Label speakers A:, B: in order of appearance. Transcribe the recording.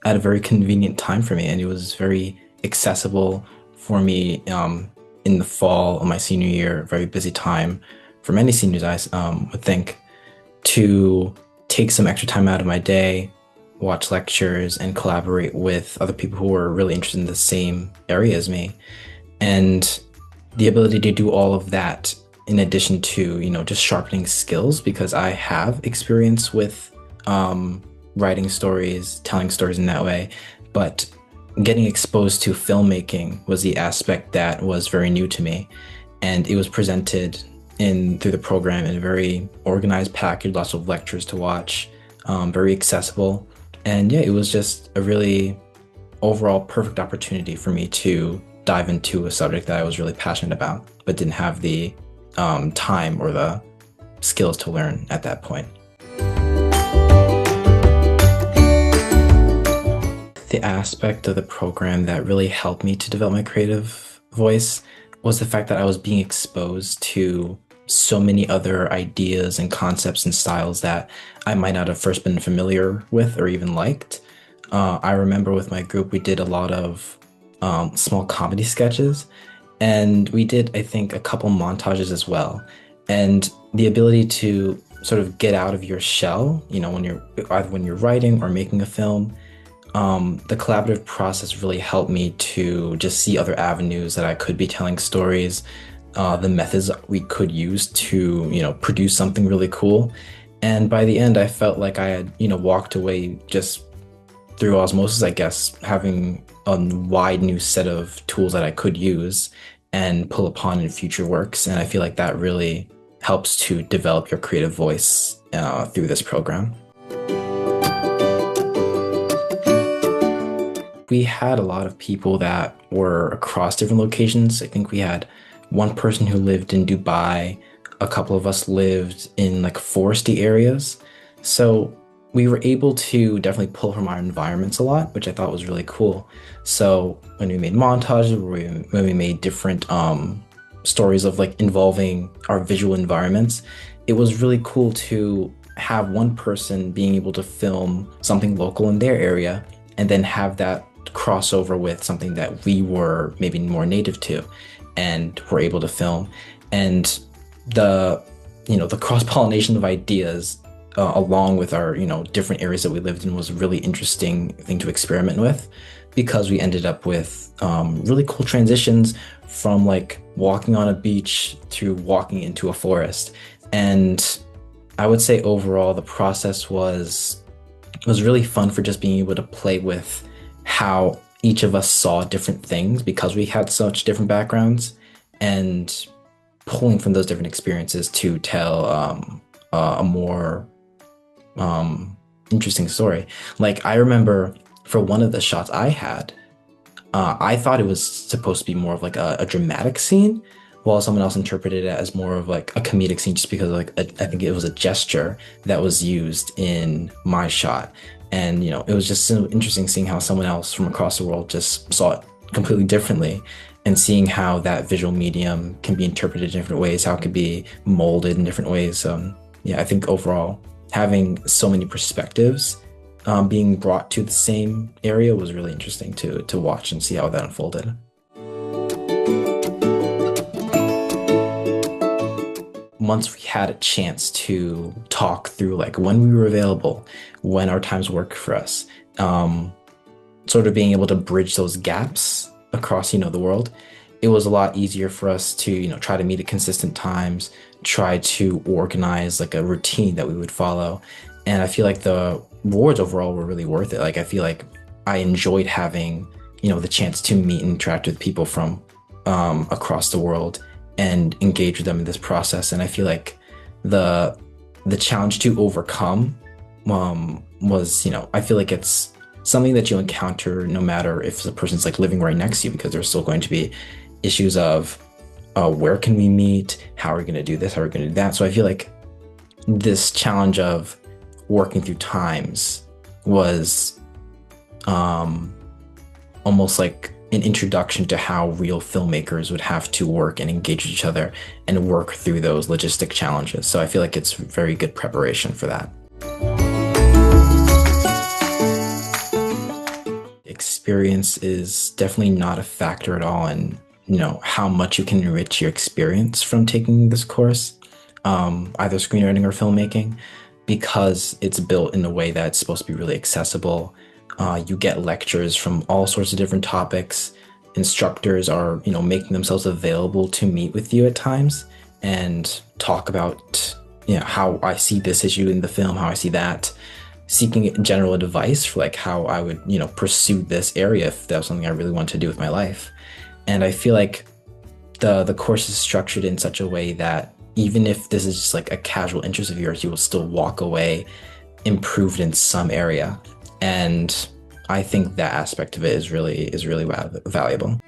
A: at a very convenient time for me, and it was very accessible for me in the fall of my senior year, very busy time for many seniors, would think, to take some extra time out of my day, watch lectures, and collaborate with other people who were really interested in the same area as me. And the ability to do all of that in addition to, just sharpening skills, because I have experience with writing stories, telling stories in that way, but getting exposed to filmmaking was the aspect that was very new to me. And it was presented in through the program in a very organized package, lots of lectures to watch, very accessible. And yeah, it was just a really overall perfect opportunity for me to dive into a subject that I was really passionate about, but didn't have the time or the skills to learn at that point. The aspect of the program that really helped me to develop my creative voice was the fact that I was being exposed to so many other ideas and concepts and styles that I might not have first been familiar with or even liked. I remember with my group, we did a lot of small comedy sketches, and we did, I think, a couple montages as well. And the ability to sort of get out of your shell, when you're writing or making a film, the collaborative process really helped me to just see other avenues that I could be telling stories, the methods we could use to, produce something really cool. And by the end, I felt like I had, walked away just through osmosis, I guess, having a wide new set of tools that I could use and pull upon in future works. And I feel like that really helps to develop your creative voice through this program. We had a lot of people that were across different locations. I think we had one person who lived in Dubai. A couple of us lived in like foresty areas. So we were able to definitely pull from our environments a lot, which I thought was really cool. So when we made montages, when we made different stories of like involving our visual environments, it was really cool to have one person being able to film something local in their area and then have that crossover with something that we were maybe more native to and were able to film. And the cross-pollination of ideas along with our, different areas that we lived in was a really interesting thing to experiment with, because we ended up with really cool transitions from like walking on a beach to walking into a forest. And I would say overall the process was really fun for just being able to play with how each of us saw different things because we had such different backgrounds, and pulling from those different experiences to tell a more interesting story. Like I remember for one of the shots I had, I thought it was supposed to be more of like a dramatic scene, while someone else interpreted it as more of like a comedic scene, just because like I think it was a gesture that was used in my shot. And it was just so interesting seeing how someone else from across the world just saw it completely differently, and seeing how that visual medium can be interpreted in different ways, how it could be molded in different ways. Yeah, I think overall having so many perspectives being brought to the same area was really interesting to watch and see how that unfolded. Once we had a chance to talk through like when we were available, when our times worked for us, sort of being able to bridge those gaps across, the world, it was a lot easier for us to, try to meet at consistent times, try to organize like a routine that we would follow. And I feel like the rewards overall were really worth it. Like I feel like I enjoyed having, the chance to meet and interact with people from across the world and engage with them in this process. And I feel like the challenge to overcome was, I feel like it's something that you'll encounter no matter if the person's like living right next to you, because there's still going to be issues of where can we meet? How are we going to do this? How are we going to do that? So I feel like this challenge of working through times was almost like an introduction to how real filmmakers would have to work and engage with each other and work through those logistic challenges. So I feel like it's very good preparation for that. experience is definitely not a factor at all in, how much you can enrich your experience from taking this course, either screenwriting or filmmaking, because it's built in a way that's supposed to be really accessible. You get lectures from all sorts of different topics. Instructors are, making themselves available to meet with you at times and talk about, how I see this issue in the film, how I see that, seeking general advice for like how I would, pursue this area if that was something I really wanted to do with my life. And I feel like the course is structured in such a way that even if this is just like a casual interest of yours, you will still walk away improved in some area. And I think that aspect of it is really valuable.